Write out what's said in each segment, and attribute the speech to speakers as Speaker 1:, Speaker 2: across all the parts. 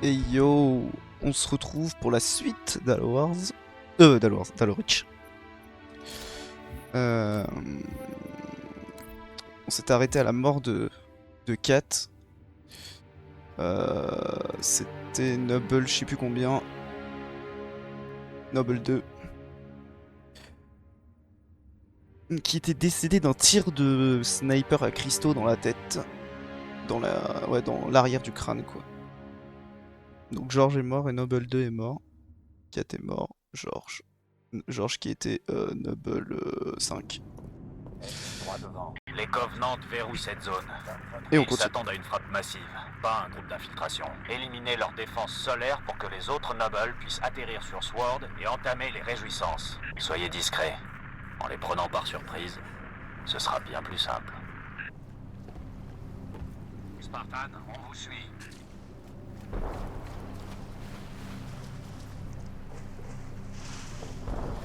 Speaker 1: Et yo, on se retrouve pour la suite d'Halo Wars. d'Halo Reach. On s'est arrêté à la mort de Kat. C'était Noble, je sais plus combien. Noble 2. Qui était décédé d'un tir de sniper à cristaux dans la tête. Dans l'arrière du crâne, quoi. Donc George est mort et Noble 2 est mort. Kat est mort. George qui était Noble 5.
Speaker 2: Les Covenants verrouillent cette zone.
Speaker 1: Et on
Speaker 2: Ils
Speaker 1: continue.
Speaker 2: s'attendent à une frappe massive, pas un groupe d'infiltration. Éliminez leur défense solaire pour que les autres Nobles puissent atterrir sur Sword et entamer les réjouissances. Soyez discrets. En les prenant par surprise, ce sera bien plus simple. Spartan, on vous suit.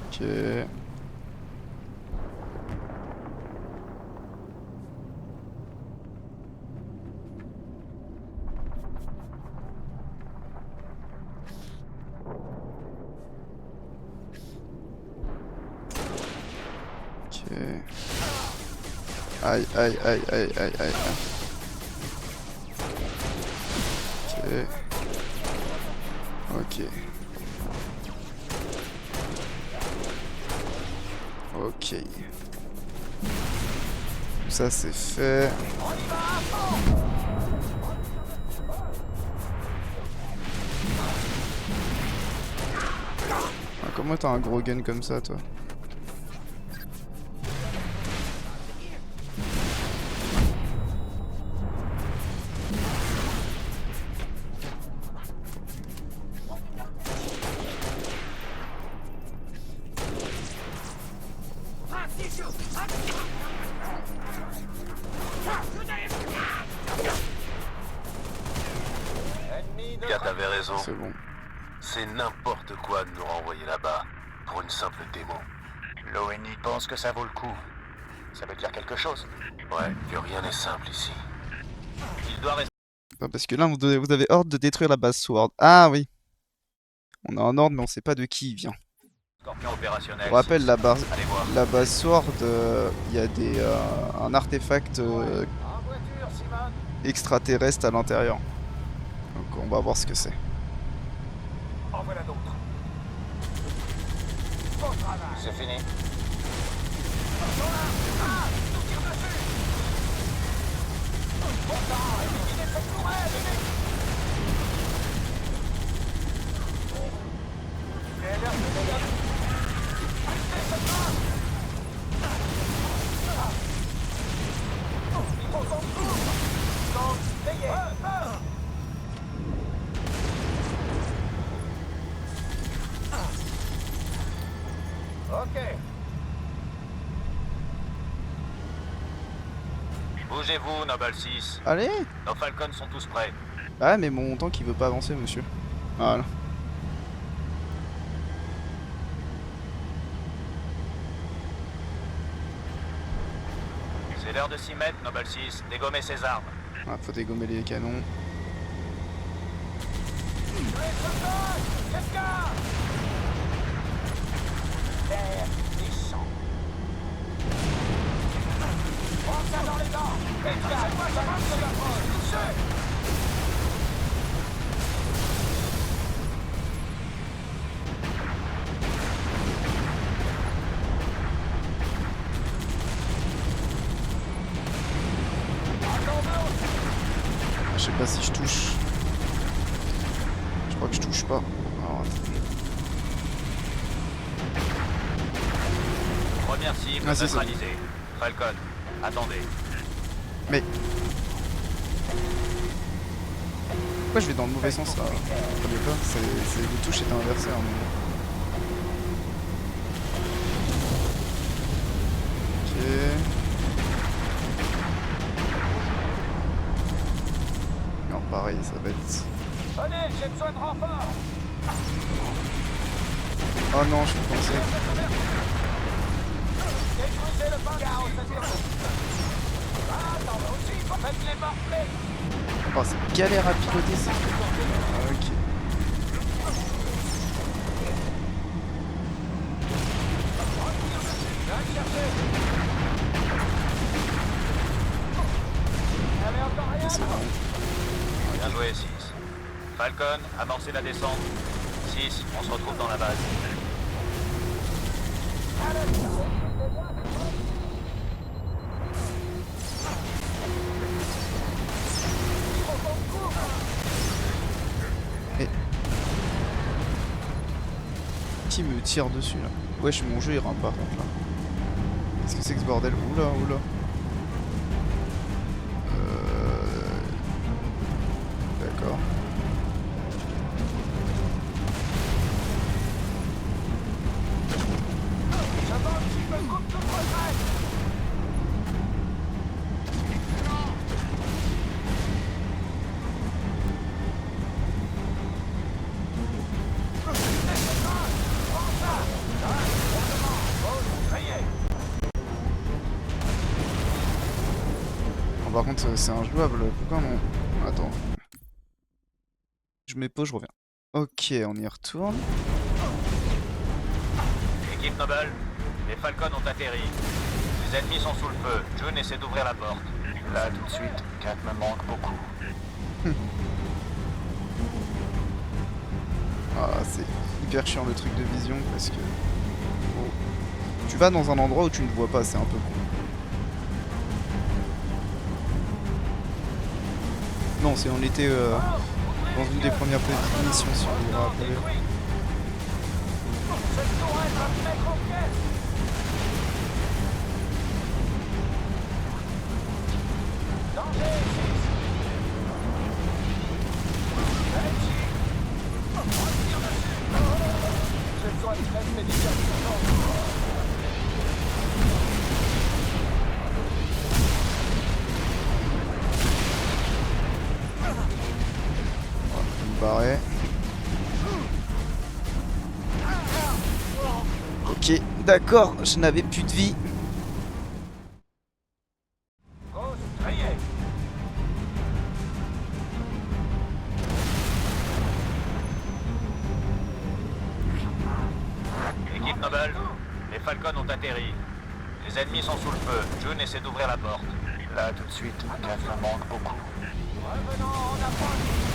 Speaker 1: Ok. Ok. Aïe aïe aïe aïe aïe aïe. Ok. Ok. Ça c'est fait. Ah, comment t'as un gros gun comme ça, toi?
Speaker 2: Kat avait raison.
Speaker 1: C'est bon.
Speaker 2: C'est n'importe quoi de nous renvoyer là-bas pour une simple démo. L'ONI pense que ça vaut le coup. Ça veut dire quelque chose. Ouais, que rien n'est simple ici. Il doit rester.
Speaker 1: Non, parce que là, vous avez ordre de détruire la base Sword. Ah oui. On a un ordre, mais on sait pas de qui il vient.
Speaker 2: Scorpion opérationnel.
Speaker 1: On rappelle la base Sword, il y a un artefact extraterrestre à l'intérieur. Donc on va voir ce que c'est.
Speaker 2: En voilà d'autres. C'est fini. Ok. Bougez-vous, Noble 6.
Speaker 1: Allez.
Speaker 2: Nos Falcons sont tous prêts.
Speaker 1: Ah mais mon tank il veut pas avancer, monsieur. Voilà.
Speaker 2: C'est l'heure de s'y mettre, Noble 6. Dégommez ses armes.
Speaker 1: Ah, faut dégommer les canons. Je sais pas si je touche. Je crois que je touche pas. Alors,
Speaker 2: Première cible
Speaker 1: Ah, c'est ça.
Speaker 2: neutralisée. Falcon, attendez.
Speaker 1: Mais... Pourquoi je vais dans le mauvais sens là? Je comprenais pas. Les touches étaient inversées à un moment. Ok. Non, pareil, ça va être...
Speaker 2: Venez, j'ai besoin de renfort.
Speaker 1: Oh non, je suis coincé.
Speaker 2: Détruisez le hangar au secteur. Attends, aussi, faites les morflés.
Speaker 1: Oh, c'est galère à piloter ça. Ok.
Speaker 2: Falcon, amorcez la descente. 6, on se retrouve dans la base.
Speaker 1: Et... Qui me tire dessus là? Wesh, mon jeu il rame par contre là. Qu'est-ce que c'est que ce bordel? Oula, oula. D'accord. Par contre, c'est injouable. Pourquoi non? Attends. Je mets pause, je reviens. Ok, on y retourne.
Speaker 2: Équipe Noble, les Falcons ont atterri. Les ennemis sont sous le feu. June essaie d'ouvrir la porte. Là, tout de suite, Kat me manque beaucoup.
Speaker 1: Ah, c'est hyper chiant le truc de vision parce que... Oh. Tu vas dans un endroit où tu ne vois pas, c'est un peu con. Non, c'est on était dans une des premières petites missions, si vous vous rappelez. Barré. Ok, d'accord, je n'avais plus de vie.
Speaker 2: Équipe Noble, les Falcons ont atterri. Les ennemis sont sous le feu. June essaie d'ouvrir la porte. Là, tout de suite, Kat me manque beaucoup. Revenons en approche.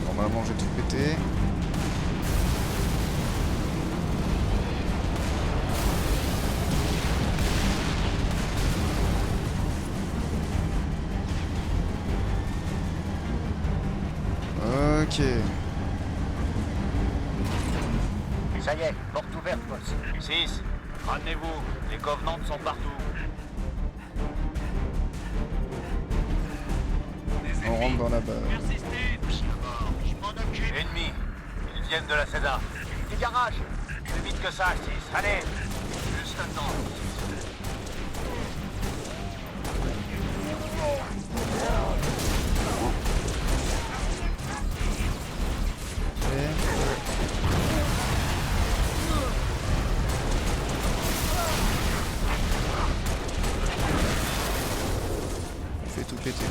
Speaker 1: Normalement, j'ai tout pété. Ok.
Speaker 2: Ça y est, porte ouverte, boss. 6, ramenez-vous. Les Covenants sont partout.
Speaker 1: On rentre dans la base.
Speaker 2: Ennemis, ils viennent de la César. Du garage. Plus vite que ça, 6. Allez. Juste un temps.
Speaker 1: On fait tout péter.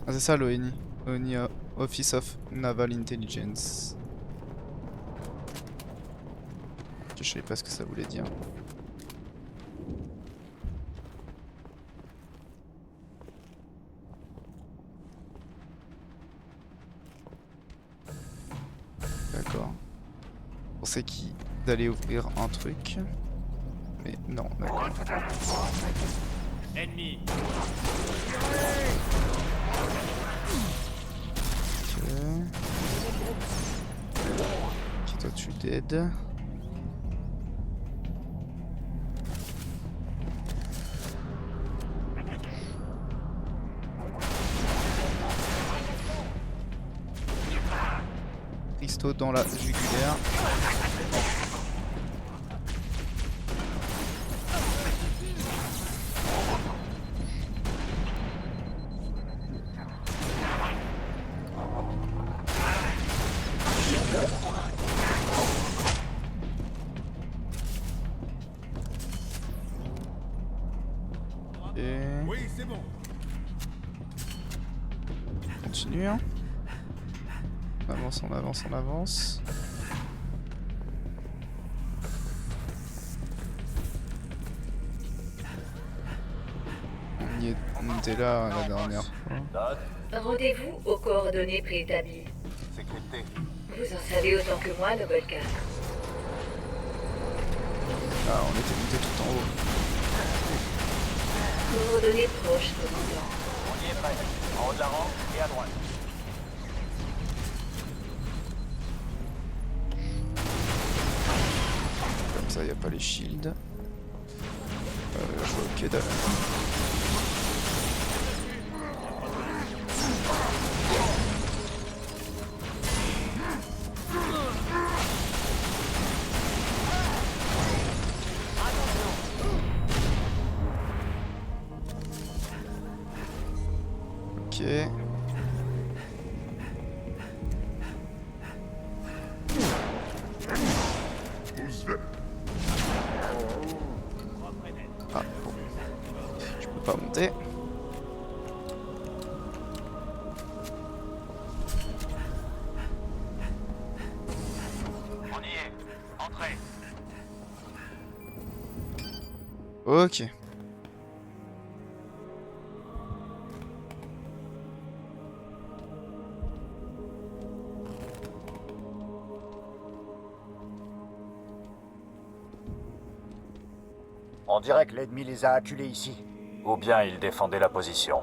Speaker 1: Ah, c'est ça l'ONI. ONI Office of Naval Intelligence. Je savais pas ce que ça voulait dire. D'accord. Je pensais d'aller ouvrir un truc. Mais non, d'accord.
Speaker 2: Ennemi.
Speaker 1: Ok, toi tu dead. Christo dans la jugulaire. Ok.
Speaker 3: Oui, c'est bon.
Speaker 1: Continue. Hein. On avance, on avance, on avance. On était là la dernière fois.
Speaker 2: Dot,
Speaker 4: Rendez-vous aux coordonnées préétablies.
Speaker 2: c'est crypté.
Speaker 4: Vous en savez autant que moi, Noble 4.
Speaker 1: Ah, on était monté tout en haut.
Speaker 4: Coordonnées proches, commandant.
Speaker 2: On y est prêt. En haut de la rampe et à droite.
Speaker 1: Comme ça, y a pas les shields. Je vois ok dalle. Ok. Ah bon. Je peux pas monter.
Speaker 2: On y est. Entrez.
Speaker 1: Ok.
Speaker 5: On dirait que l'ennemi les a acculés ici.
Speaker 2: Ou bien ils défendaient la position.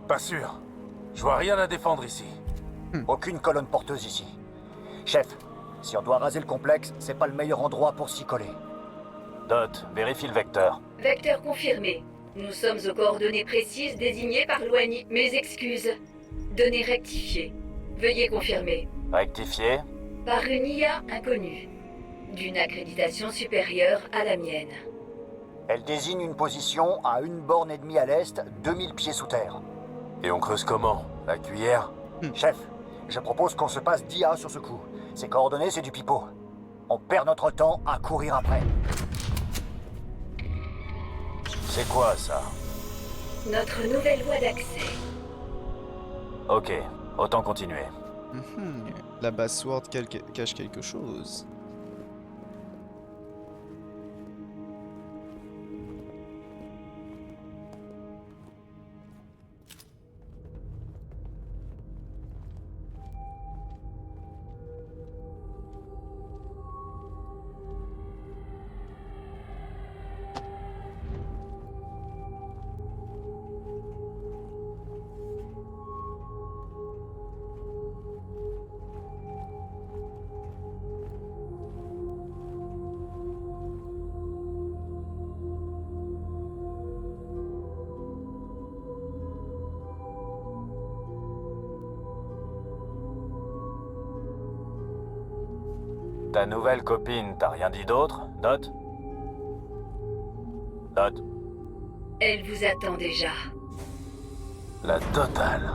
Speaker 6: Pas sûr. Je vois rien à défendre ici.
Speaker 5: Aucune colonne porteuse ici. Chef, si on doit raser le complexe, c'est pas le meilleur endroit pour s'y coller.
Speaker 2: Dot, vérifie le vecteur.
Speaker 4: Vecteur confirmé. Nous sommes aux coordonnées précises désignées par l'ONI. Mes excuses. Données rectifiées. Veuillez confirmer.
Speaker 2: Rectifié.
Speaker 4: Par une IA inconnue. D'une accréditation supérieure à la mienne.
Speaker 5: Elle désigne une position à une borne et demie à l'est, 2000 pieds sous terre.
Speaker 6: Et on creuse comment? La cuillère?
Speaker 5: Chef, je propose qu'on se passe d'IA sur ce coup. Ces coordonnées, c'est du pipeau. On perd notre temps à courir après.
Speaker 2: C'est quoi ça?
Speaker 4: Notre nouvelle voie d'accès.
Speaker 2: Ok, autant continuer.
Speaker 1: La base Sword cache quelque chose.
Speaker 2: Ta nouvelle copine, t'as rien dit d'autre, Dot? Dot,
Speaker 4: Elle vous attend déjà.
Speaker 2: la totale.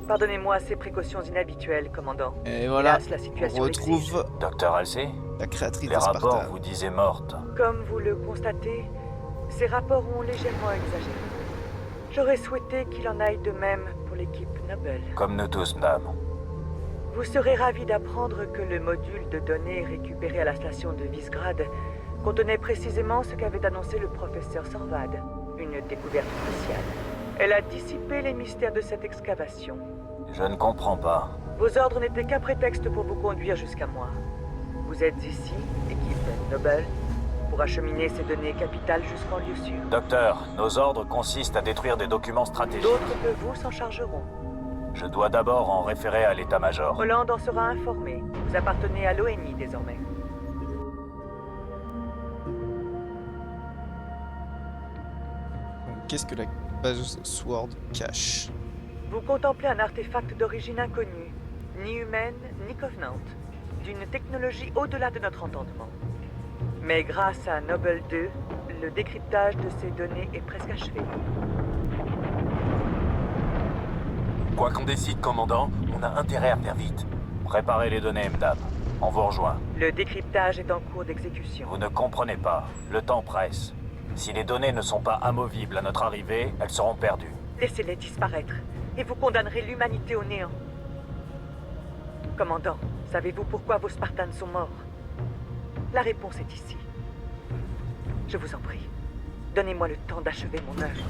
Speaker 7: Pardonnez-moi ces précautions inhabituelles, commandant.
Speaker 1: Et voilà,
Speaker 7: Hélas, la situation
Speaker 1: on
Speaker 7: l'exige.
Speaker 1: retrouve
Speaker 2: Docteur Halsey?
Speaker 1: la créatrice
Speaker 2: Les
Speaker 1: de
Speaker 2: rapports
Speaker 1: Sparta.
Speaker 2: vous disaient morte.
Speaker 7: Comme vous le constatez, ces rapports ont légèrement exagéré. J'aurais souhaité qu'il en aille de même pour l'équipe Noble.
Speaker 2: Comme nous tous, madame.
Speaker 7: Vous serez ravi d'apprendre que le module de données récupéré à la station de Visegrad contenait précisément ce qu'avait annoncé le professeur Sorvad, une découverte cruciale. Elle a dissipé les mystères de cette excavation.
Speaker 2: Je ne comprends pas.
Speaker 7: Vos ordres n'étaient qu'un prétexte pour vous conduire jusqu'à moi. Vous êtes ici, équipe Noble, pour acheminer ces données capitales jusqu'en lieu sûr.
Speaker 2: Docteur, nos ordres consistent à détruire des documents stratégiques.
Speaker 7: D'autres que vous s'en chargeront.
Speaker 2: Je dois d'abord en référer à l'état-major.
Speaker 7: Hollande en sera informé. Vous appartenez à l'ONI désormais.
Speaker 1: Qu'est-ce que la base Sword cache?
Speaker 7: Vous contemplez un artefact d'origine inconnue, ni humaine, ni Covenant, d'une technologie au-delà de notre entendement. Mais grâce à Noble 2, le décryptage de ces données est presque achevé.
Speaker 6: Quoi qu'on décide, commandant, on a intérêt à faire vite.
Speaker 2: Préparez les données, madame. On vous rejoint.
Speaker 7: Le décryptage est en cours d'exécution.
Speaker 2: Vous ne comprenez pas. Le temps presse. Si les données ne sont pas amovibles à notre arrivée, elles seront perdues.
Speaker 7: Laissez-les disparaître, et vous condamnerez l'humanité au néant. Commandant, savez-vous pourquoi vos Spartans sont morts? La réponse est ici. Je vous en prie, donnez-moi le temps d'achever mon œuvre.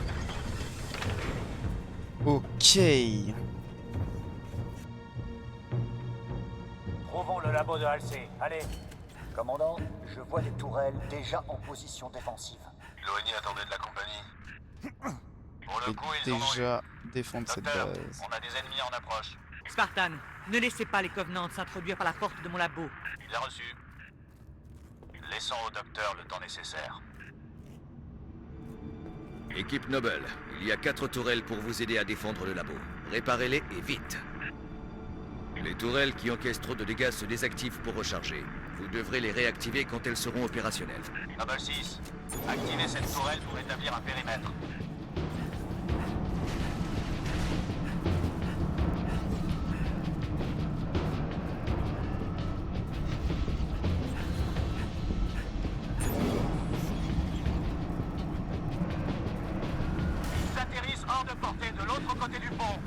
Speaker 1: Ok.
Speaker 5: Trouvons le labo de Halsey. Allez. Commandant, je vois des tourelles déjà en position défensive.
Speaker 6: L'ONI attendait de la compagnie.
Speaker 2: Pour
Speaker 1: Et
Speaker 2: le coup, ils en ont eu.
Speaker 1: déjà défendre cette
Speaker 2: Docteur,
Speaker 1: base.
Speaker 2: on a des ennemis en approche.
Speaker 7: Spartan, ne laissez pas les Covenants s'introduire par la porte de mon labo.
Speaker 2: Bien reçu. Laissons au docteur le temps nécessaire.
Speaker 3: Équipe Noble, il y a 4 tourelles pour vous aider à défendre le labo. Réparez-les et vite. Les tourelles qui encaissent trop de dégâts se désactivent pour recharger. Vous devrez les réactiver quand elles seront opérationnelles.
Speaker 2: Noble 6, activez cette tourelle pour établir un périmètre. Ils atterrissent hors de portée de l'autre côté du pont.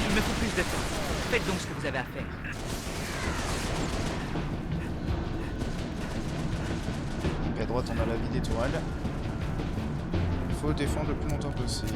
Speaker 7: Il me faut plus de temps. Faites donc ce que vous avez à faire.
Speaker 1: Donc à droite, on a la vie des tourelles. Il faut défendre le plus longtemps possible.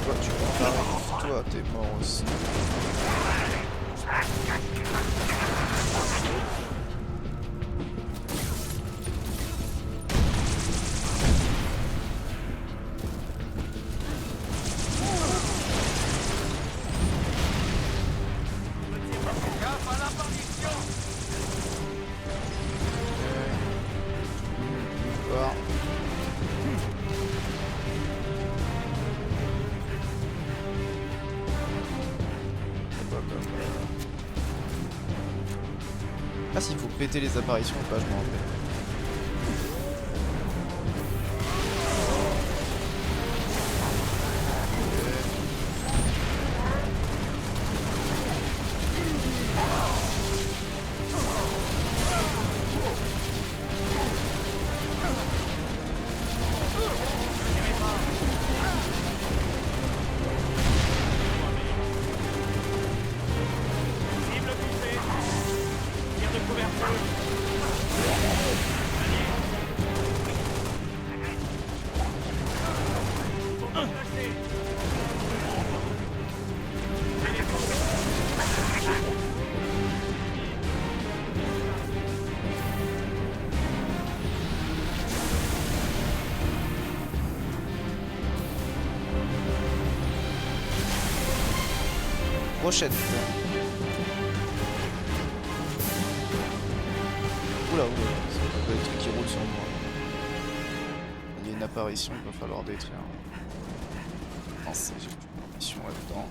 Speaker 1: Toi, tu vas toi, t'es mort aussi. Voir. C'est pas comme, Ah, s'il faut péter les apparitions ou pas, je m'en rappelle. Prochaine. Oula, oula, c'est pas des trucs qui roulent sur moi. Il y a une apparition, il va falloir détruire. Non, j'ai plus de mission là-dedans.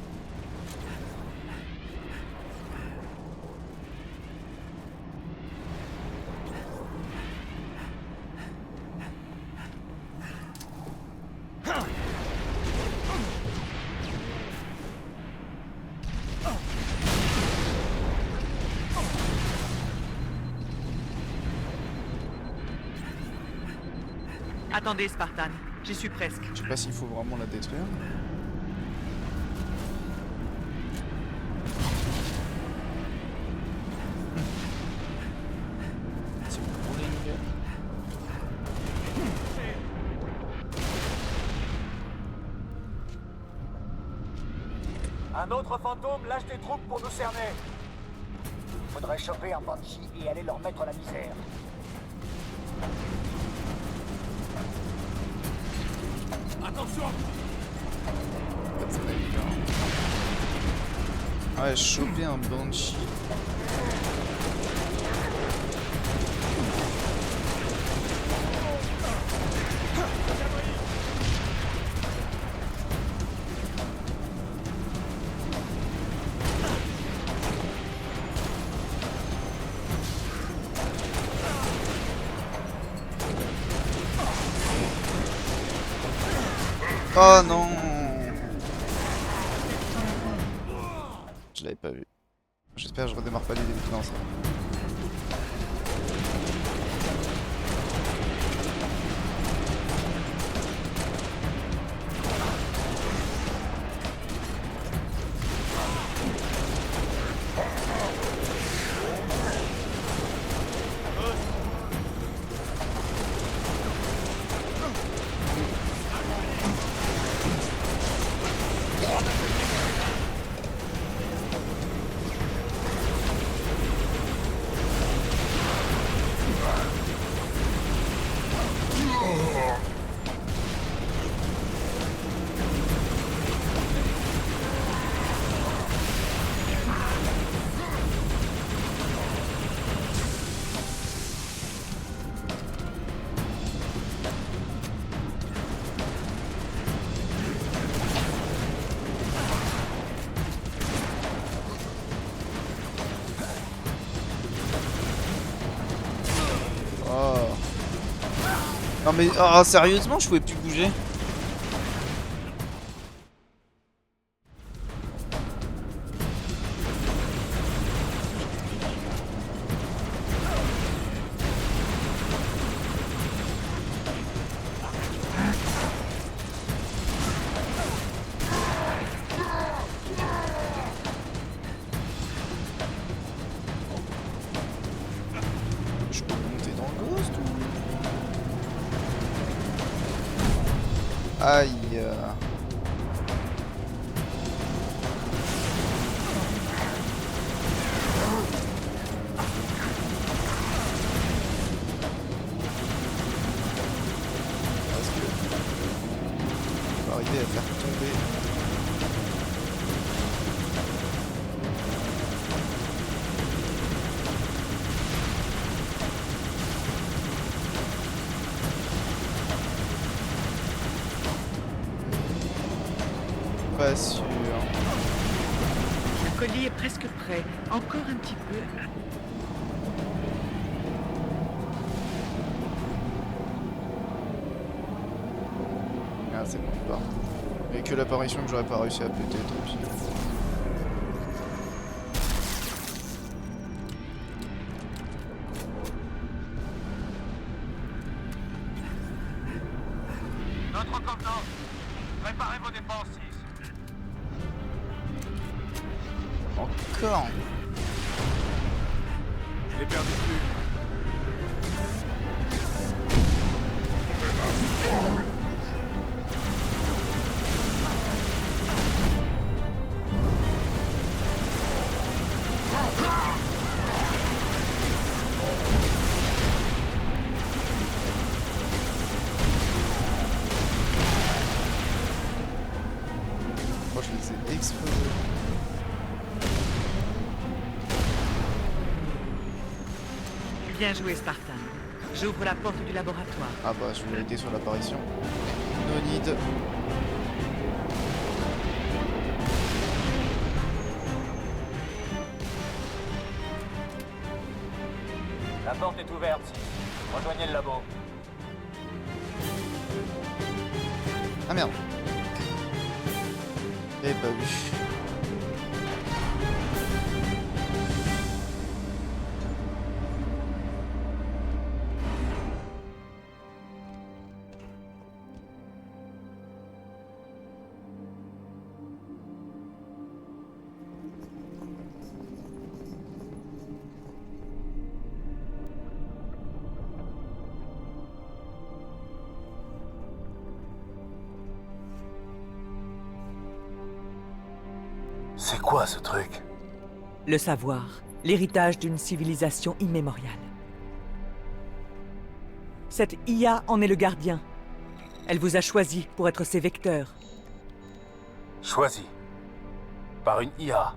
Speaker 7: Attendez, Spartan. J'y suis presque.
Speaker 1: Je sais pas s'il faut vraiment la détruire.
Speaker 5: Un autre fantôme lâche des troupes pour nous cerner. Faudrait choper un Banshee et aller leur mettre la misère.
Speaker 6: Attention!
Speaker 1: Pas de sniper. Ouais, choper un Banshee. Oh non! Je l'avais pas vu. J'espère que je redémarre pas du début. Non, ça va. Oh. Non mais oh, sérieusement, je pouvais plus bouger. Je peux monter dans le ghost ou... Aïe. Est-ce que on va arriver à faire tomber... Pas sûr.
Speaker 7: Le colis est presque prêt. Encore un petit peu.
Speaker 1: Ah c'est bon, il part. Et que l'apparition que j'aurais pas réussi à péter, tant pis.
Speaker 2: Notre commandant, préparez vos défenses 6.
Speaker 1: Encore.
Speaker 6: Je l'ai perdu de vue.
Speaker 1: Moi je les ai explosés.
Speaker 7: Bien joué, Spartan. J'ouvre la porte du laboratoire.
Speaker 1: Ah bah je vais aider sur l'apparition. No need.
Speaker 5: La porte est ouverte, 6. Rejoignez le labo.
Speaker 1: Ah merde. J'avais pas vu.
Speaker 5: C'est quoi ce truc?
Speaker 7: Le savoir, l'héritage d'une civilisation immémoriale. Cette IA en est le gardien. Elle vous a choisi pour être ses vecteurs.
Speaker 5: Choisi. Par une IA.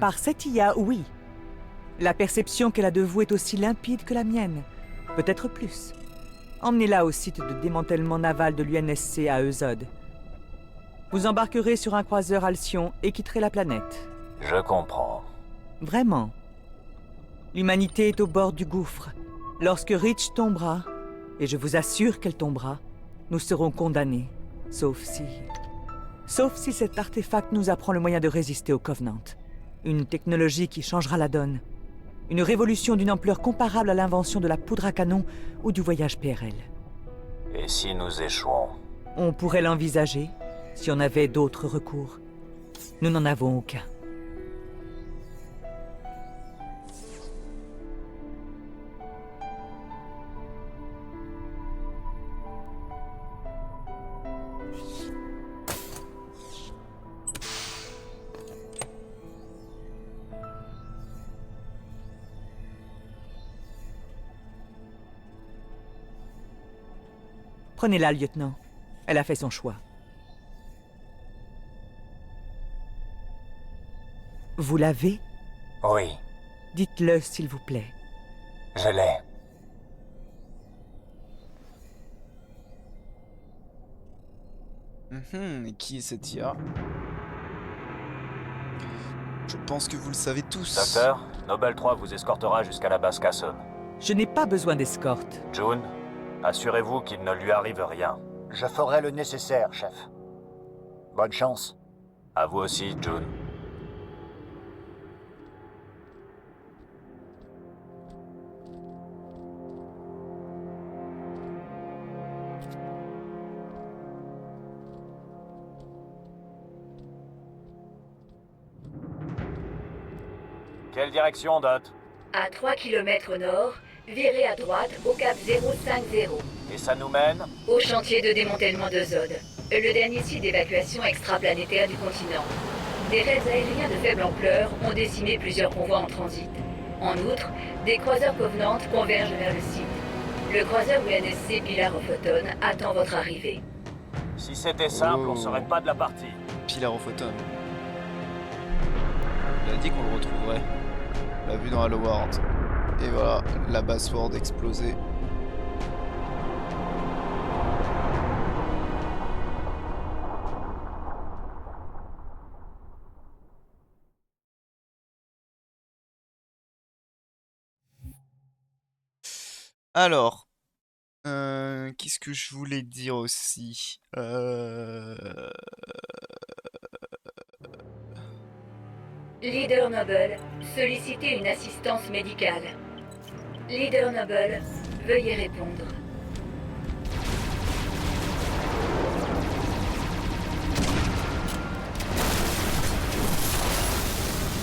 Speaker 7: Par cette IA, oui. La perception qu'elle a de vous est aussi limpide que la mienne. Peut-être plus. Emmenez-la au site de démantèlement naval de l'UNSC à Eusode. Vous embarquerez sur un croiseur Alcyon et quitterez la planète.
Speaker 5: Je comprends.
Speaker 7: Vraiment. L'humanité est au bord du gouffre. Lorsque Reach tombera, et je vous assure qu'elle tombera, nous serons condamnés. Sauf si cet artefact nous apprend le moyen de résister au Covenant. Une technologie qui changera la donne. Une révolution d'une ampleur comparable à l'invention de la poudre à canon ou du voyage PRL.
Speaker 2: Et si nous échouons?
Speaker 7: On pourrait l'envisager, si on avait d'autres recours. Nous n'en avons aucun. Prenez-la, lieutenant. Elle a fait son choix. Vous l'avez?
Speaker 5: Oui,
Speaker 7: Dites-le, s'il vous plaît.
Speaker 5: je l'ai.
Speaker 1: Et qui est cette IA? Je pense que vous le savez tous.
Speaker 2: Docteur, Noble 3 vous escortera jusqu'à la base Casson.
Speaker 7: Je n'ai pas besoin d'escorte.
Speaker 2: June, assurez-vous qu'il ne lui arrive rien.
Speaker 5: Je ferai le nécessaire, chef. Bonne chance.
Speaker 2: À vous aussi, June. Quelle direction, Dot?
Speaker 4: À 3 km au nord, virez à droite au cap 050,
Speaker 2: Et ça nous mène?
Speaker 4: au chantier de démantèlement de Zod, le dernier site d'évacuation extraplanétaire du continent. Des raids aériens de faible ampleur ont décimé plusieurs convois en transit. En outre, des croiseurs Covenant convergent vers le site. Le croiseur UNSC Pillar of Autumn attend votre arrivée.
Speaker 2: Si c'était simple, on
Speaker 1: Oh.
Speaker 2: serait pas de la partie.
Speaker 1: Pillar of Autumn. Il a dit qu'on le retrouverait. On l'a vu dans Halo World. Et voilà, la base Sword explosée. Alors, qu'est-ce que je voulais dire aussi?
Speaker 4: Leader Noble, sollicitez une assistance médicale. Leader Noble, veuillez répondre.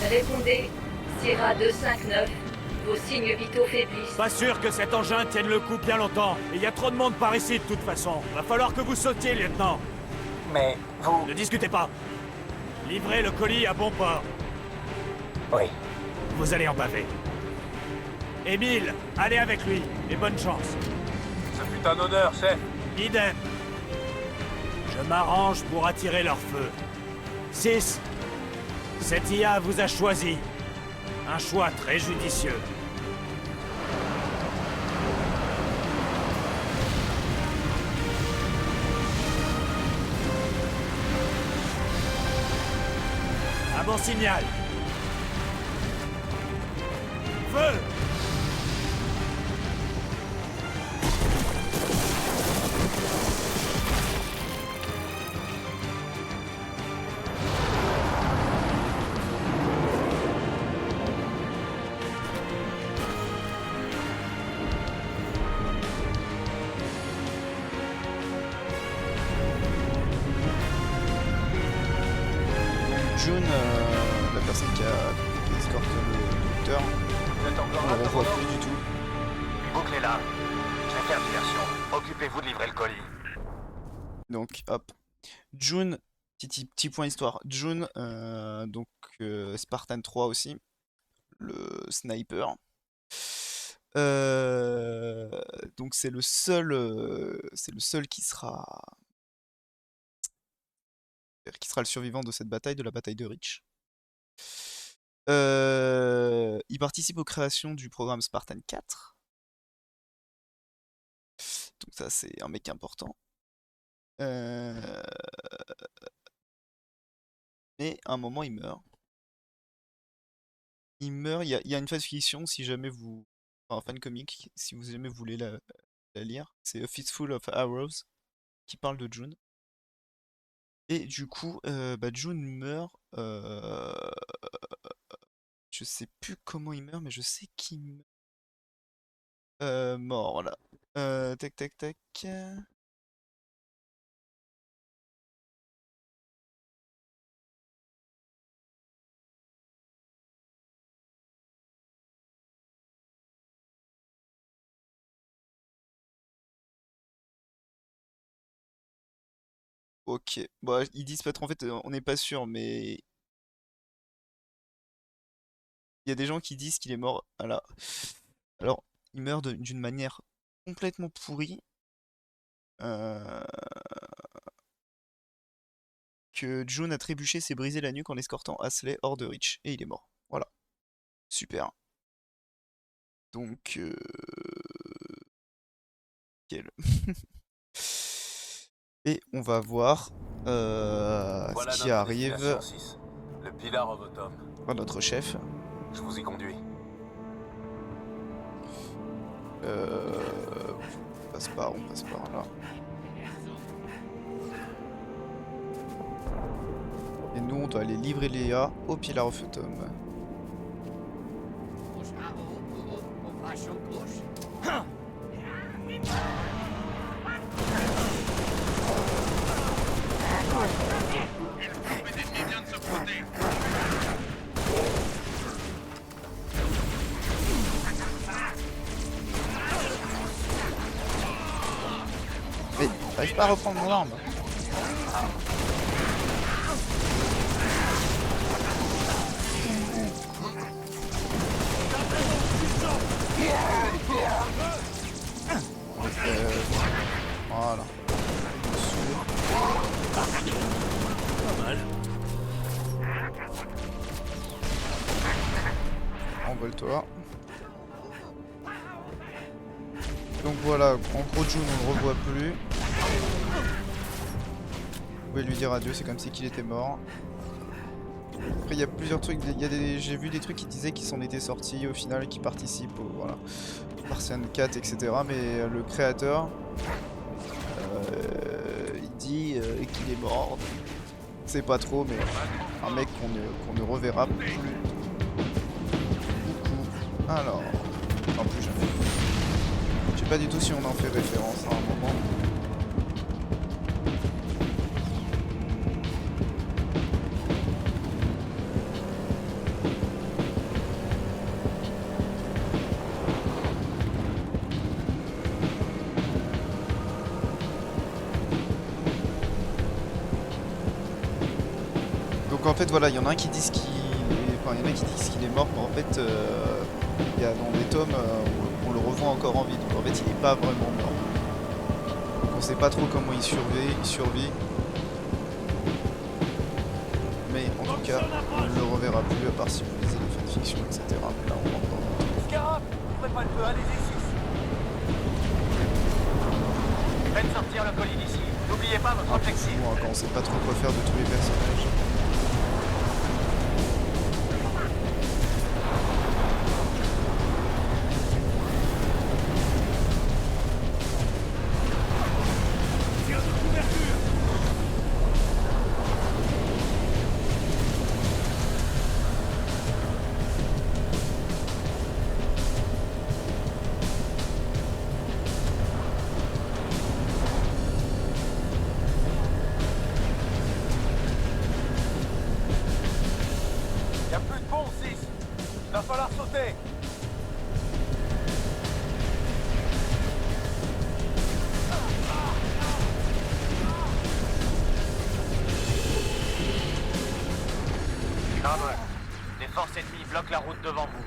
Speaker 4: Répondez, Sierra 259, vos signes vitaux faiblissent.
Speaker 6: Pas sûr que cet engin tienne le coup bien longtemps. Et il y a trop de monde par ici de toute façon. Va falloir que vous sautiez, lieutenant.
Speaker 5: Mais vous...
Speaker 6: Ne discutez pas. Livrez le colis à bon port.
Speaker 5: Oui.
Speaker 6: Vous allez en baver. Émile, allez avec lui. Et bonne chance.
Speaker 2: Ce fut un honneur, chef.
Speaker 6: Idem. Je m'arrange pour attirer leur feu. 6. Cette IA vous a choisi. Un choix très judicieux. Un bon signal. Feu!
Speaker 1: June, la personne qui escorte le docteur,
Speaker 2: Vous êtes encore
Speaker 1: on
Speaker 2: là,
Speaker 1: la revoit
Speaker 2: Tomono?
Speaker 1: plus du tout.
Speaker 2: Bouclez-la. Je vais faire diversion. Occupez-vous de livrer le colis.
Speaker 1: Donc, hop. June, petit point histoire. June, donc, Spartan 3 aussi, le sniper. Donc c'est le seul qui sera le survivant de cette bataille, de la bataille de Reach. Il participe aux créations du programme Spartan 4. Donc ça c'est un mec important. Mais à un moment il meurt. Il meurt, il y a une phase fiction si jamais vous... Enfin, fan comic, si vous jamais voulez la lire. C'est A Fistful of Arrows qui parle de June. Et du coup, June meurt. Je sais plus comment il meurt, mais je sais qu'il meurt. Mort, voilà. Tac, tac, tac. Ok. Bon, ils disent pas trop, en fait, on n'est pas sûr, mais il y a des gens qui disent qu'il est mort. Voilà. Alors, il meurt d'une manière complètement pourrie. Que June a trébuché, s'est brisé la nuque en escortant Hasley hors de Reach. Et il est mort. Voilà. Super. Donc... Quel... Et on va voir
Speaker 2: Voilà
Speaker 1: ce qui
Speaker 2: notre
Speaker 1: arrive
Speaker 2: destination 6. Le Pilar of Autumn.
Speaker 1: à notre chef.
Speaker 2: Je vous y conduis.
Speaker 1: On passe par là. Et nous, on doit aller livrer Léa au Pilar of Autumn. Mais j'arrive pas à reprendre mon arme. Voilà.
Speaker 6: Pas mal.
Speaker 1: Envole-toi. Donc voilà, en gros June on le revoit plus. Vous pouvez lui dire adieu, c'est comme si qu'il était mort. Après il y a plusieurs trucs, j'ai vu des trucs qui disaient qu'ils s'en étaient sortis au final, qui participent au voilà, Spartan 4, etc. Mais le créateur, il dit qu'il est mort. C'est pas trop, mais un mec qu'on ne reverra plus beaucoup. Alors, non plus jamais. Je sais pas du tout si on en fait référence à un moment. Donc en fait voilà, il y en a un qui disent qu'il est mort, mais en fait il y a dans des tomes où on le revoit encore en vie. Donc en fait il est pas vraiment mort. Donc on sait pas trop comment il survit. Mais en tout cas, on ne le reverra plus à part si vous lisez les fanfictions, etc. Mais là on rentre dans le truc.
Speaker 5: Scarab, ouvrez pas le feu, allez-y, 6.
Speaker 2: Faites sortir le colis d'ici. N'oubliez pas votre
Speaker 1: Un peu
Speaker 2: objectif.
Speaker 1: fou, hein, quand on sait pas trop quoi faire de tous les personnages.
Speaker 2: devant vous.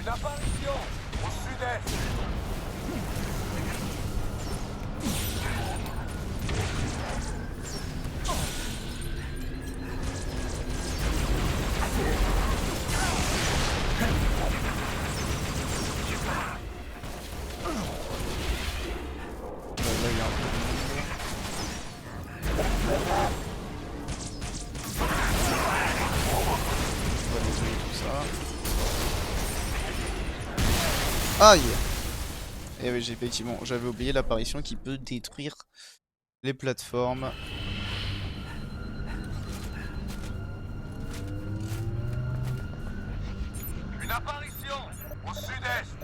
Speaker 5: Une apparition au sud-est.
Speaker 1: Là, il y a un peu de monde. On va détruire tout ça. Aïe! Et oui, effectivement, j'avais oublié l'apparition qui peut détruire les plateformes.
Speaker 5: Une apparition au sud-est.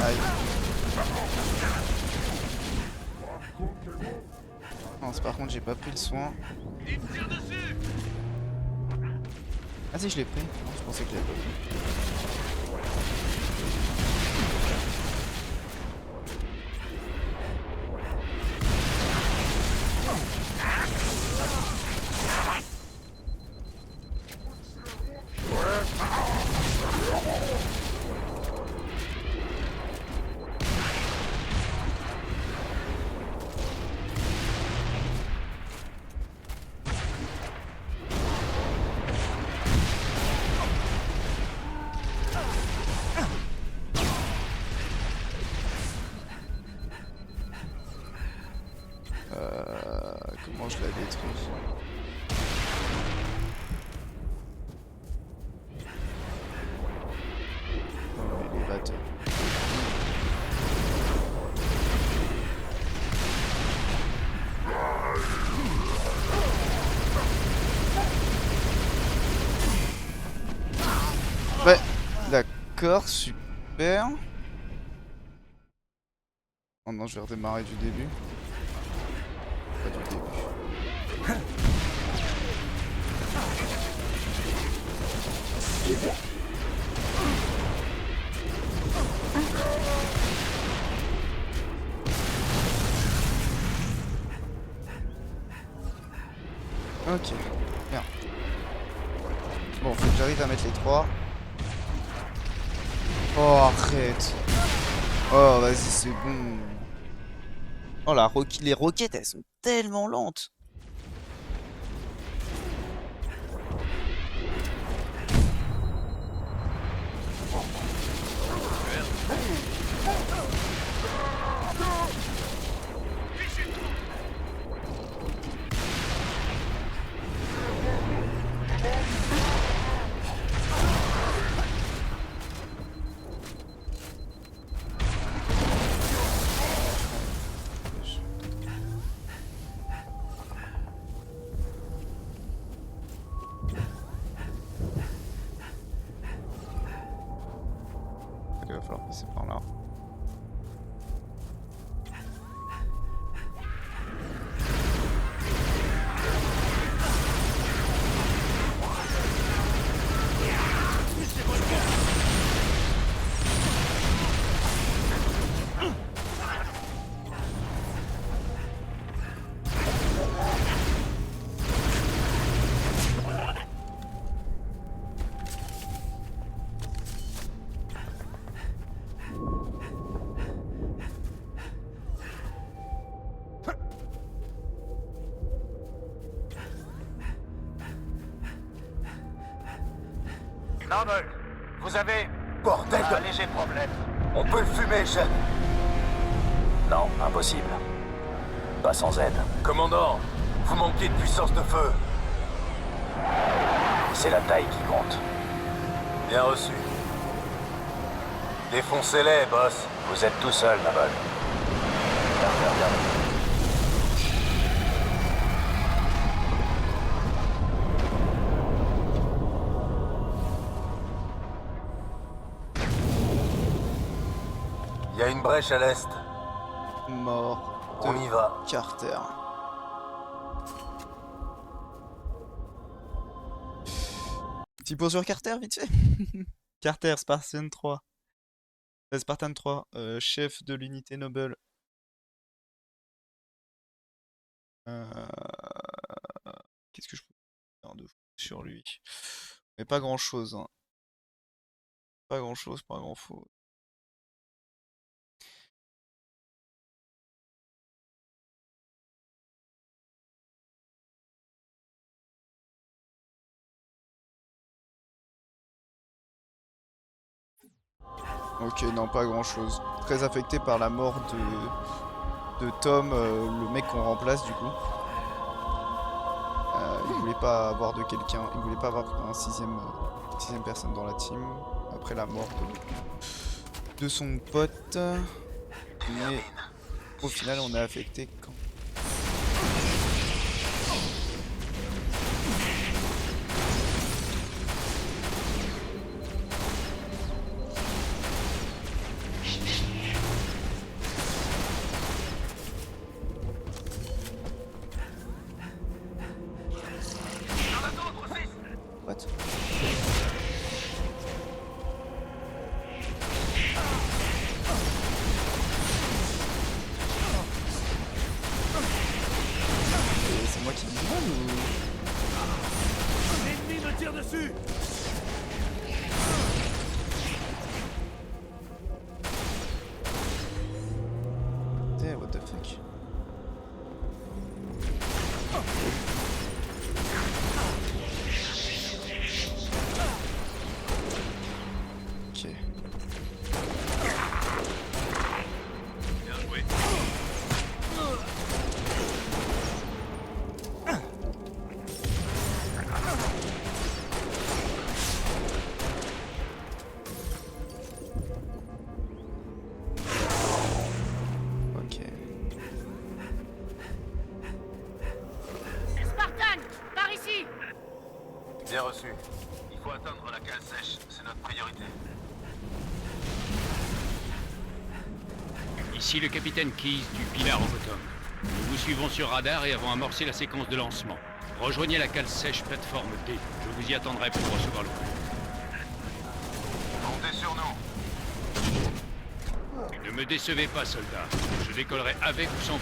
Speaker 1: Aïe. Non, par contre, j'ai pas pris le soin. Ah si, je l'ai pris. Non, je pensais que je l'avais pas pris. Comment je la détruis? L'élévateur. Ouais, d'accord, super. Oh non, je vais redémarrer du début. Pas du début. Ok, bien. Bon, faut que j'arrive à mettre les trois. Oh, arrête. Oh, vas-y, c'est bon. Oh, les roquettes, elles sont tellement lentes.
Speaker 2: Noble, vous avez
Speaker 5: Bordel
Speaker 2: un
Speaker 5: de...
Speaker 2: léger problème.
Speaker 5: On peut le fumer, chef.
Speaker 2: Non, impossible. Pas sans aide.
Speaker 5: Commandant, vous manquez de puissance de feu.
Speaker 2: C'est la taille qui compte.
Speaker 5: Bien reçu. Défoncez-les, boss.
Speaker 2: Vous êtes tout seul, Noble. Bien.
Speaker 5: Il y a une brèche à l'est.
Speaker 1: Mort
Speaker 5: On
Speaker 1: de
Speaker 5: y va.
Speaker 1: Carter. Petit pot sur Carter, vite fait. Carter, Spartan 3. Spartan 3, chef de l'unité Noble. Qu'est-ce que je peux faire de fou sur lui? Mais pas grand-chose. Hein. Pas grand-chose, pas grand-chose. Ok, non, pas grand-chose. Très affecté par la mort de Tom, le mec qu'on remplace du coup. Il voulait pas avoir de quelqu'un, il voulait pas avoir un sixième personne dans la team après la mort de son pote. Mais au final, on est affecté quand. What? C'est moi qui dis mal ou...
Speaker 6: L'ennemi me tire dessus.
Speaker 1: What the fuck? Ok.
Speaker 3: Bien joué.
Speaker 1: Ok.
Speaker 8: Spartan, par ici.
Speaker 5: Bien reçu.
Speaker 3: Il faut atteindre la cale sèche, c'est notre priorité.
Speaker 9: Ici le capitaine Keyes du Pilar en Bottom. Nous vous suivons sur radar et avons amorcé la séquence de lancement. Rejoignez la cale sèche plateforme D. Je vous y attendrai pour recevoir le coup.
Speaker 3: Comptez sur nous.
Speaker 9: Ne me décevez pas, soldat. Je décollerai avec ou sans vous.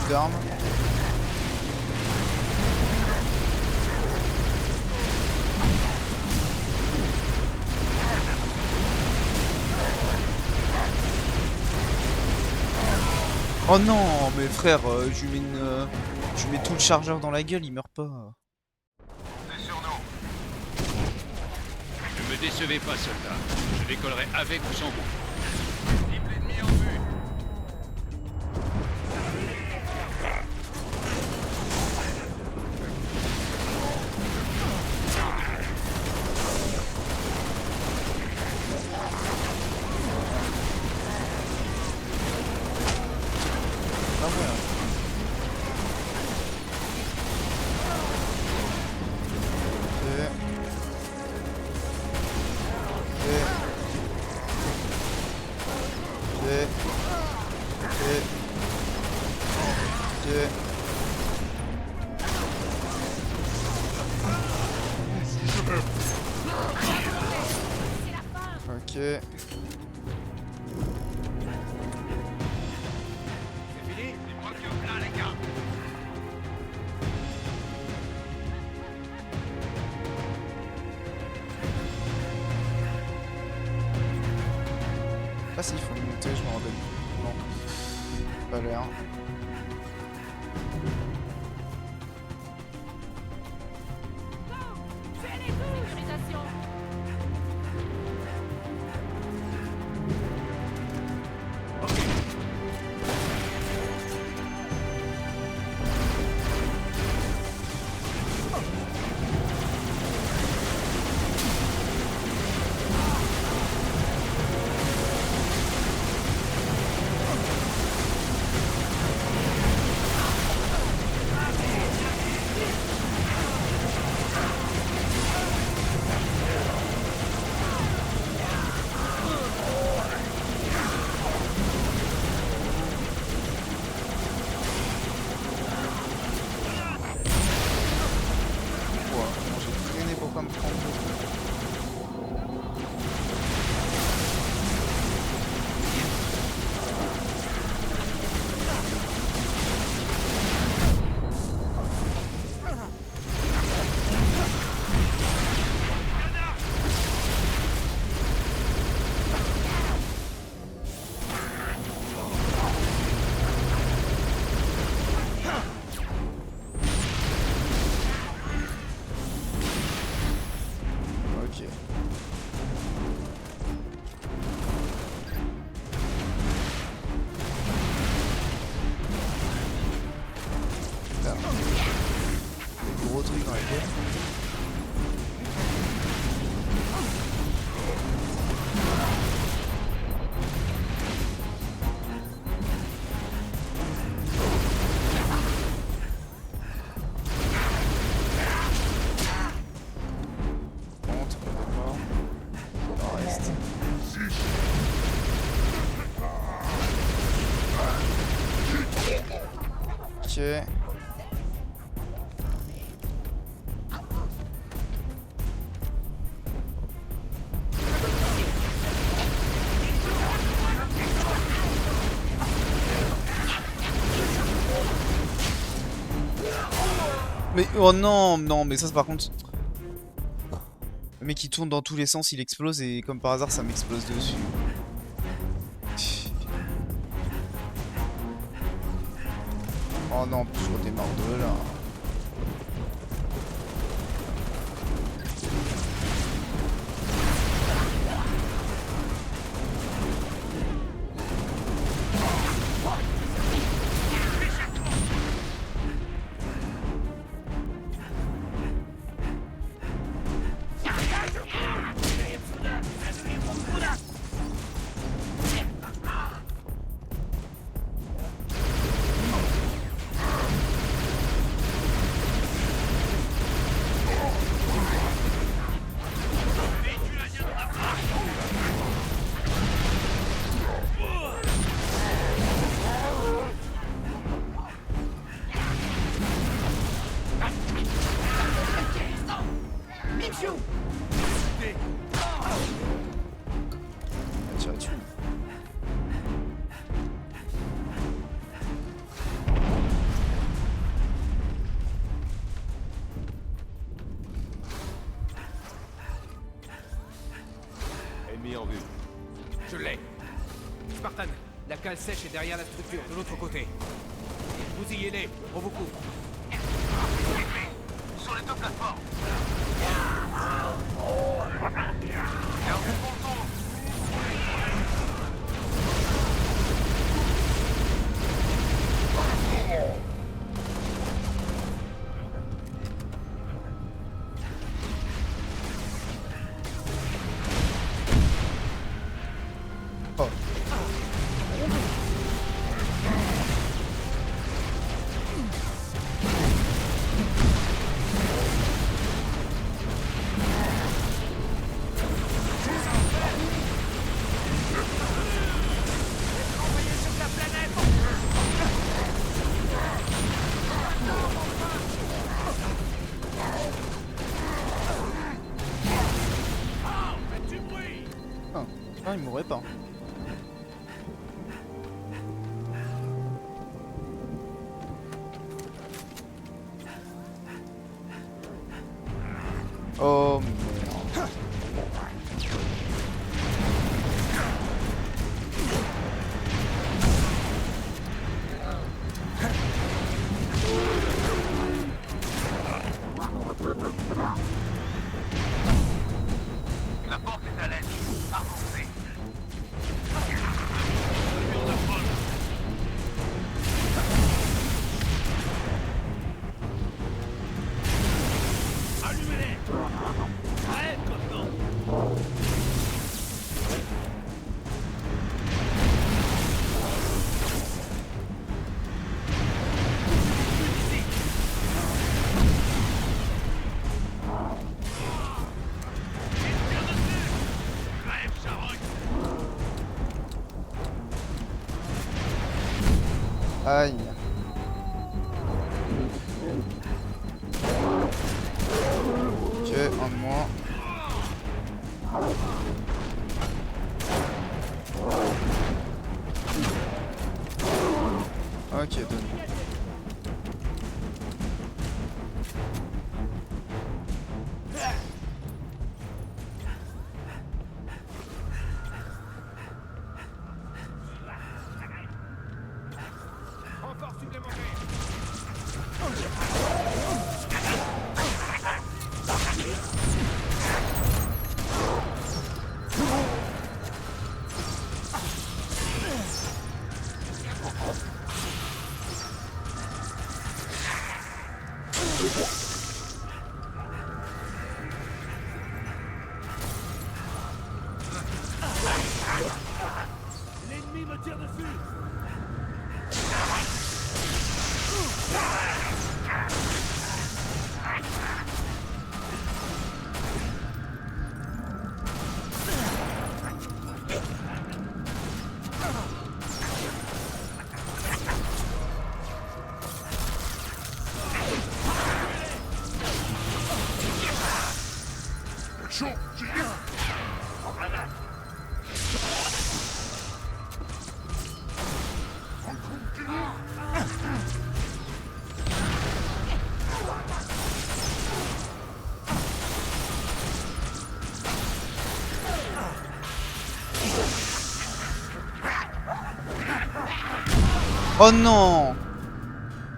Speaker 1: D'armes. Oh non, mais frère, je lui mets je lui mets tout le chargeur dans la gueule, il meurt pas.
Speaker 3: Comptez sur nous.
Speaker 9: Ne me décevez pas, soldat. Je décollerai avec ou sans vous.
Speaker 3: Cible ennemi en vue.
Speaker 1: Ah ouais. Ok. Ok. Ok. Ah si, il faut monter, je me rappelle. Non. Pas l'air.
Speaker 8: Sécurisation.
Speaker 1: Gros truc dans la tête. Ok. Mais oh non, non, mais ça par contre. Le mec il tourne dans tous les sens, il explose et comme par hasard ça m'explose dessus. Oh non, je redémarre de là. Tire dessus.
Speaker 10: Ennemi en vue.
Speaker 11: Je l'ai. Spartan, la cale sèche est derrière la structure, de l'autre côté. Vous y allez, on vous couvre.
Speaker 2: Sur les deux plateformes.
Speaker 1: Non, il mourrait pas. Oh merde.
Speaker 2: La porte est à l'aide. Avancez.
Speaker 6: Allumez-les! Arrête maintenant!
Speaker 1: Aïe. Ok, un de moins. Ok, deux de moins.
Speaker 6: Renfort supplémentaire! L'ennemi me tire dessus!
Speaker 1: Oh non!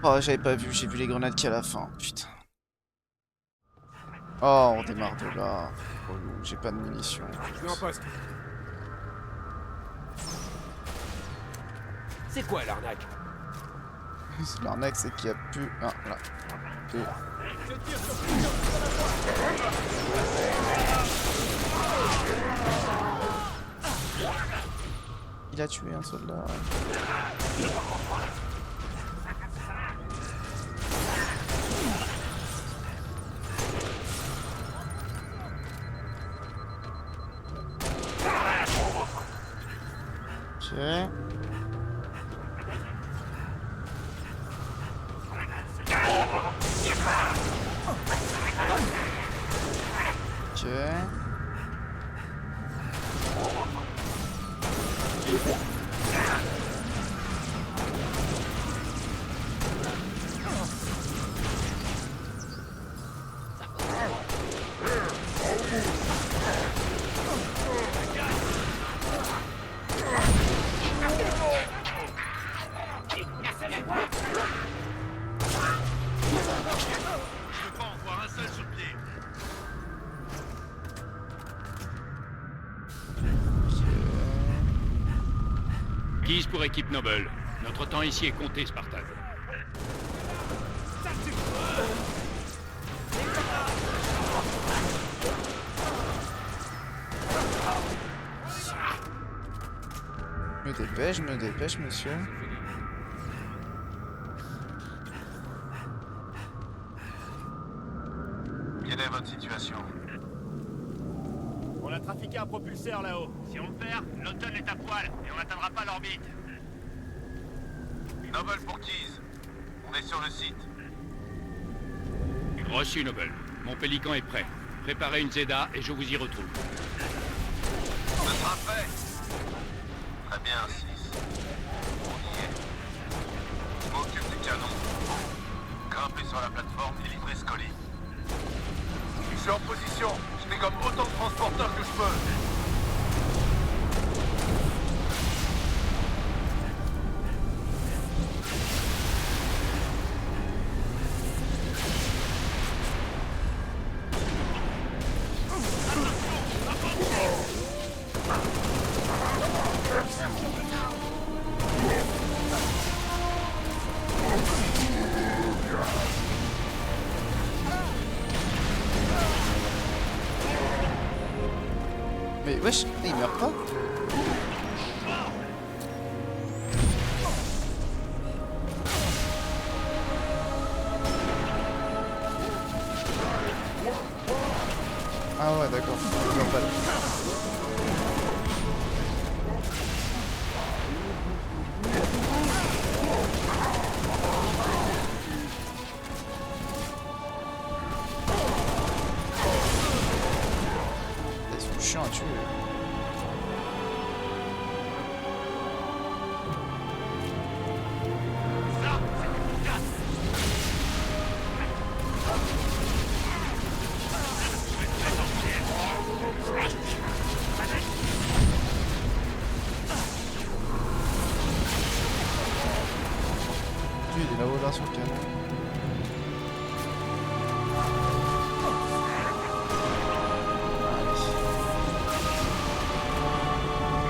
Speaker 1: Oh, j'avais pas vu, j'ai vu les grenades qu'il y a à la fin. Putain. Oh, on démarre de là. Relou, j'ai pas de munitions.
Speaker 11: Je suis en poste. C'est quoi l'arnaque?
Speaker 1: L'arnaque, c'est qu'il y a plus. Ah, là. Deux.
Speaker 11: Je tire sur plusieurs
Speaker 1: Il a tué un soldat. Ok. Ok.
Speaker 9: Guise pour équipe Noble. Notre temps ici est compté, Spartan.
Speaker 1: Je me dépêche, monsieur.
Speaker 2: Quelle est votre situation?
Speaker 6: On a trafiqué un propulseur là-haut.
Speaker 2: Si on le perd, l'automne est à poil et on n'atteindra pas l'orbite. Noble pour Keys. On est sur le site.
Speaker 9: Reçu, Noble. Mon pélican est prêt. Préparez une Zeda et je vous y retrouve.
Speaker 2: Ce sera fait. Très bien, 6. On y est. Je m'occupe du canon. Grimper sur la plateforme et livrer ce colis. Je suis en position. Je dégomme autant de transporteurs que je peux.
Speaker 1: Mais wesh, il meurt pas? Ah ouais, d'accord. Il meurt pas. Ils sont chiants à tuer. Lui, il est là-haut là sur le canon.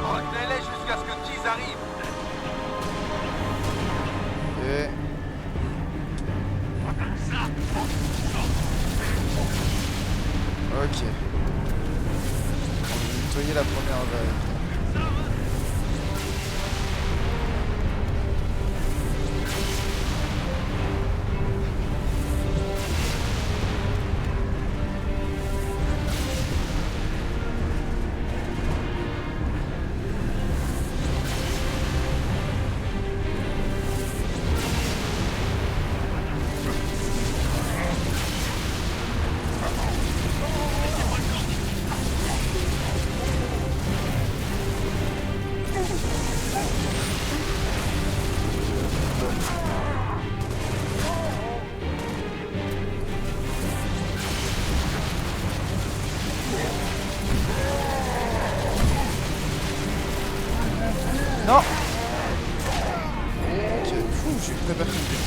Speaker 2: Retenez-les jusqu'à ce que Keys arrive.
Speaker 1: Et... Ok. On va nettoyer la première vague. Non. Ok, fou, j'ai très perturbé.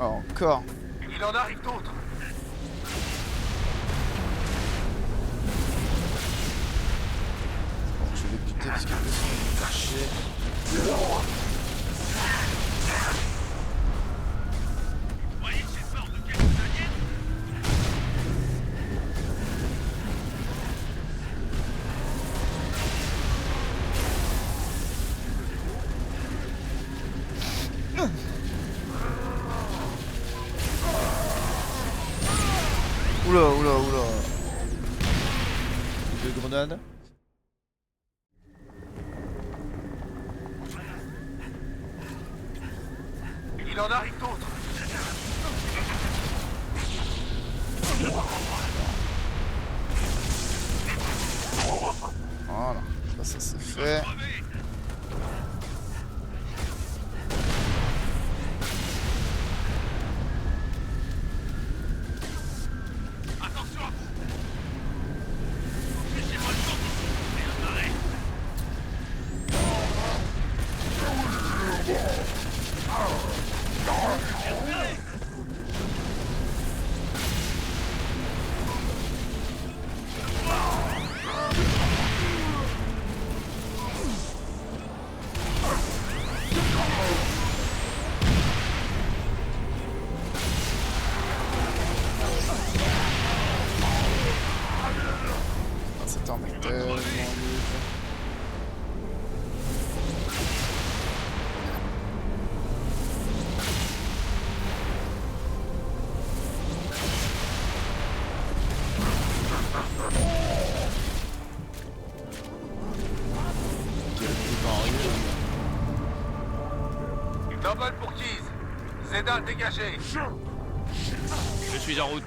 Speaker 1: Oh, encore.
Speaker 2: Il en arrive d'autres.
Speaker 1: Bon, je vais les buter parce que le son me fait chier. Oula, oula, oula. Deux grenades.
Speaker 2: Il en arrive d'autres.
Speaker 1: Voilà, ça c'est fait.
Speaker 10: Noble pour Keys. Zedal dégagé.
Speaker 9: Je suis en route.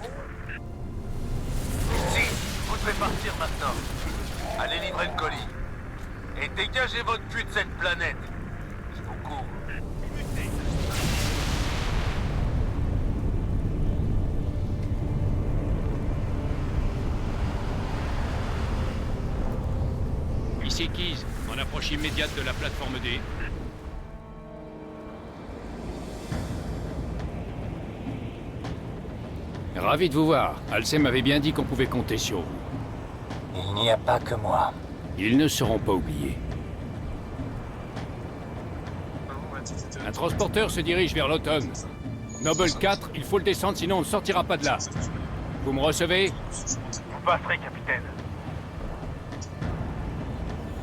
Speaker 10: Si, vous devez partir maintenant. Allez livrer le colis. Et dégagez votre cul de cette planète. Je vous cours.
Speaker 9: Ici Keys, en approche immédiate de la plateforme D. Ravi de vous voir. Halsey m'avait bien dit qu'on pouvait compter sur vous.
Speaker 5: Il n'y a pas que moi.
Speaker 9: Ils ne seront pas oubliés. Un transporteur se dirige vers l'automne. Noble 4, il faut le descendre, sinon on ne sortira pas de là. Vous me recevez?
Speaker 10: Vous passerez, capitaine.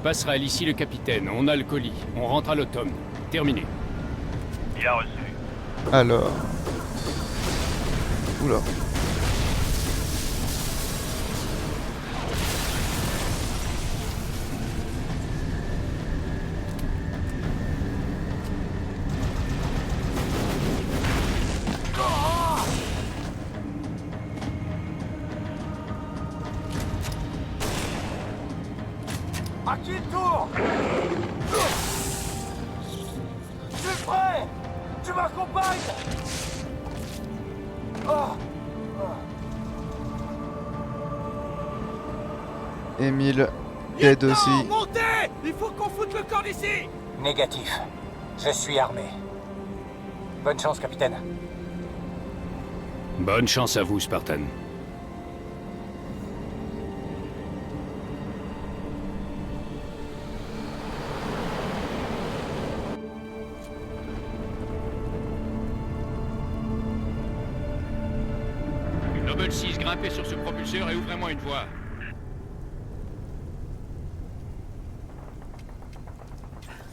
Speaker 9: Passera ici le capitaine, on a le colis. On rentre à l'automne. Terminé.
Speaker 10: Il a reçu.
Speaker 1: Alors... Oula.
Speaker 5: À qui le tour? Je suis prêt. Tu m'accompagnes.
Speaker 1: Émile, aide aussi.
Speaker 11: Montez! Il faut qu'on foute le corps d'ici!
Speaker 5: Négatif. Je suis armé. Bonne chance, capitaine.
Speaker 9: Bonne chance à vous, Spartan. Noble 6, grimpez sur ce propulseur et ouvrez-moi une voie.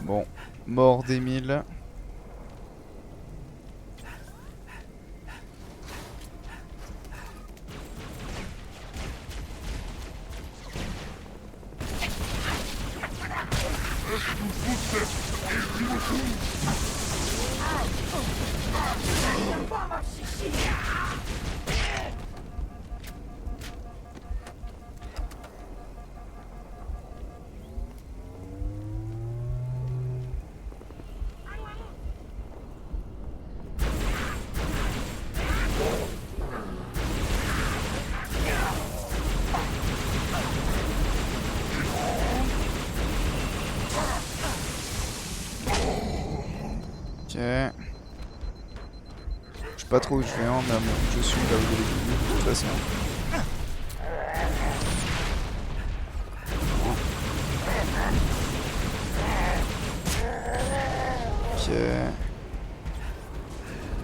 Speaker 1: Bon, mort d'Émile. Ok. Je sais pas trop où je vais, hein, mais bon, je suis là où il est de toute façon. Ok.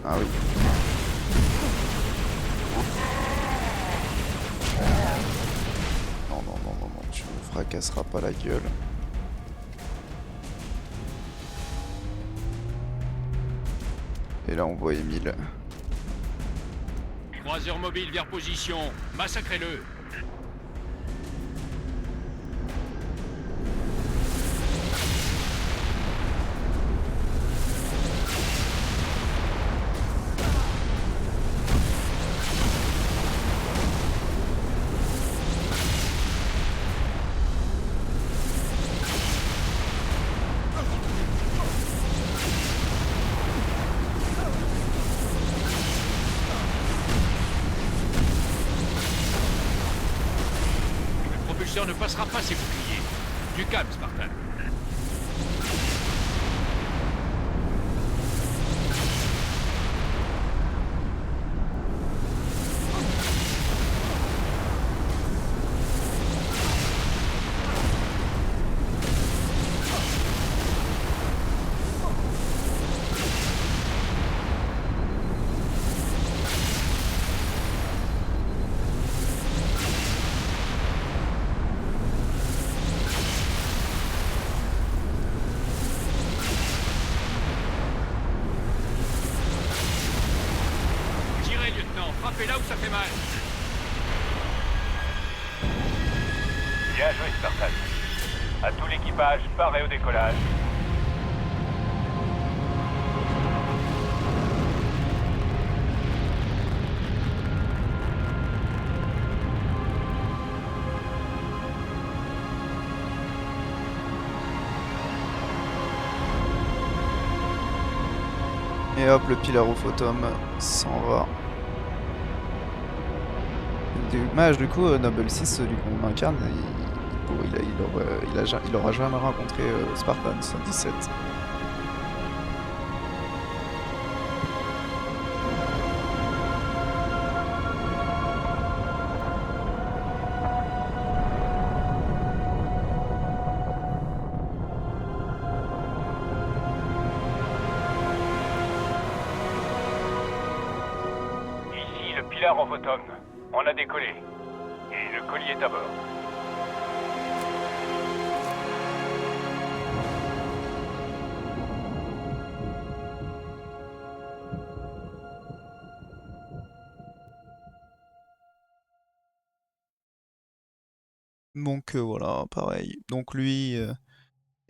Speaker 1: Ah oui. Non, non, non, non, non, tu me fracasseras pas la gueule. Et là on voit Émile.
Speaker 9: Croiseur mobile vers position. Massacrez-le. Ne passera pas ses boucliers. Du calme, Spartan. Frappez là où ça fait mal.
Speaker 10: Bien joué, Spartan. À tout l'équipage, parez au décollage.
Speaker 1: Et hop, le Pilarophotum s'en va. Dommage, du coup, Noble 6, celui qu'on incarne, il aura jamais rencontré Spartan 117.
Speaker 12: Ici le Pilarophotum. On a décollé. Et le colis est à bord.
Speaker 1: Donc voilà, pareil. Donc lui,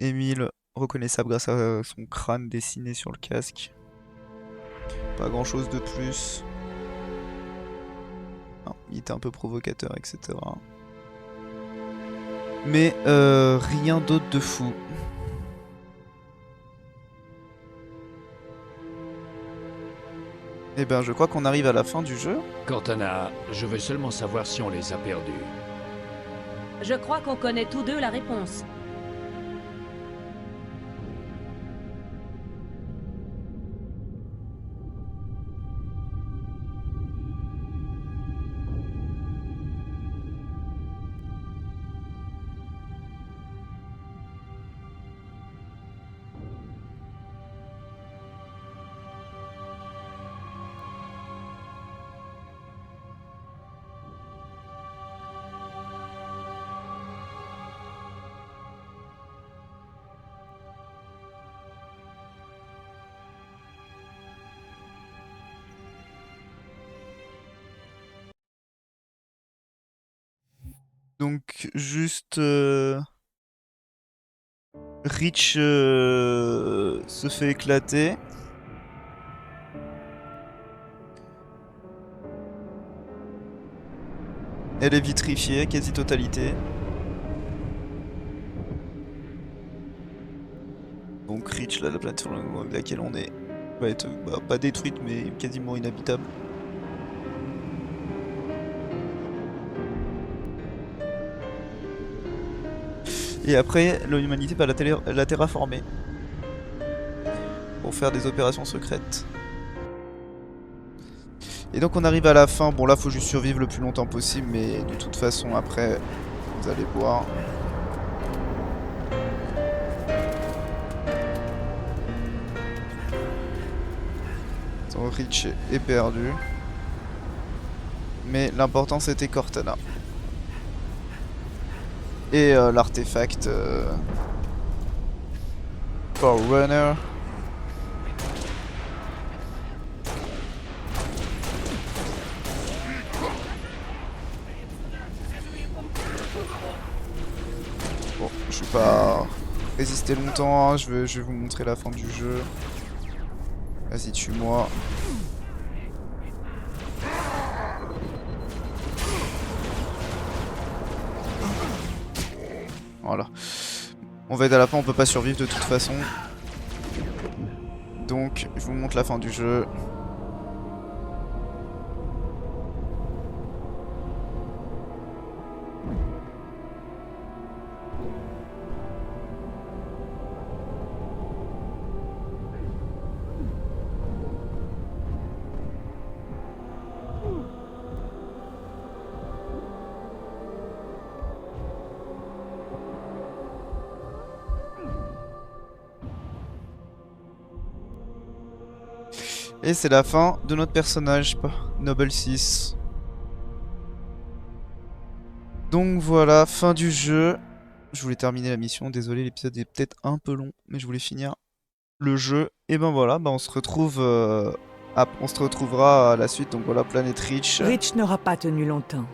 Speaker 1: Émile, reconnaissable grâce à son crâne dessiné sur le casque. Pas grand chose de plus. Non, il était un peu provocateur, etc. Mais rien d'autre de fou. Eh ben, je crois qu'on arrive à la fin du jeu.
Speaker 9: Cortana, je veux seulement savoir si on les a perdus.
Speaker 8: Je crois qu'on connaît tous deux la réponse.
Speaker 1: Donc juste Reach se fait éclater. Elle est vitrifiée, quasi-totalité. Donc Reach, là, la planète sur laquelle on est, va être pas détruite mais quasiment inhabitable. Et après, l'humanité va la terraformer pour faire des opérations secrètes. Et donc on arrive à la fin. Bon là, faut juste survivre le plus longtemps possible, mais de toute façon, après, vous allez voir. Son Reach est perdu. Mais l'important, c'était Cortana. Et l'artefact Forerunner. Bon, je vais pas résister longtemps, hein. Je vais vous montrer la fin du jeu. Vas-y, tue-moi. Voilà. On va être à la fin, on peut pas survivre de toute façon. Donc, je vous montre la fin du jeu. Et c'est la fin de notre personnage, Noble 6. Donc voilà, fin du jeu. Je voulais terminer la mission, désolé, l'épisode est peut-être un peu long, mais je voulais finir le jeu. Et ben voilà, on se retrouve, on se retrouvera à la suite. Donc voilà, Planète Reach.
Speaker 7: Reach n'aura pas tenu longtemps.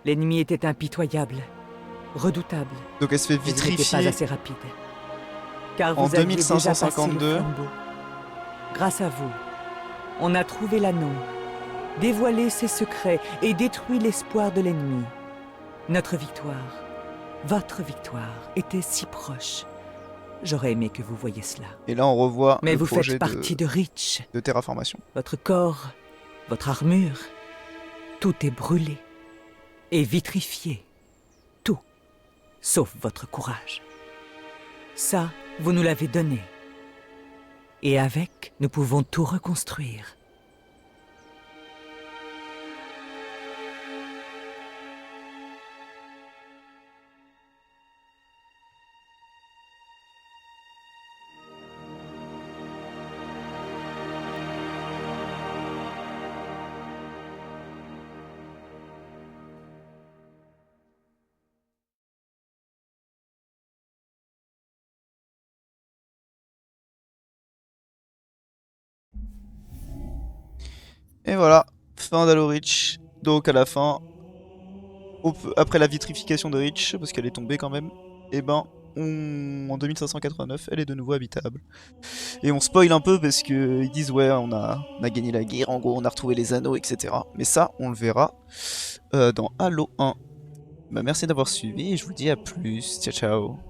Speaker 7: L'ennemi était impitoyable, redoutable.
Speaker 1: Donc elle se fait
Speaker 7: Mais il n'était
Speaker 1: vitrifier
Speaker 7: pas assez rapide. Car
Speaker 1: en
Speaker 7: vous aviez déjà passé le
Speaker 1: 2552.
Speaker 7: flambeau. Grâce à vous, on a trouvé l'anneau, dévoilé ses secrets et détruit l'espoir de l'ennemi. Notre victoire, votre victoire, était si proche. J'aurais aimé que vous voyiez cela.
Speaker 1: Et là, on revoit
Speaker 7: Mais
Speaker 1: le
Speaker 7: vous
Speaker 1: projet
Speaker 7: faites partie de Reach.
Speaker 1: de terraformation.
Speaker 7: Votre corps, votre armure, tout est brûlé et vitrifié. Tout, sauf votre courage. Ça, vous nous l'avez donné. Et avec, nous pouvons tout reconstruire.
Speaker 1: Et voilà, fin d'Halo Reach. Donc à la fin, après la vitrification de Reach, parce qu'elle est tombée quand même, et ben en 2589, elle est de nouveau habitable. Et on spoil un peu parce que ils disent ouais, on a gagné la guerre, en gros on a retrouvé les anneaux, etc. Mais ça, on le verra dans Halo 1. Bah, merci d'avoir suivi et je vous dis à plus. Ciao ciao.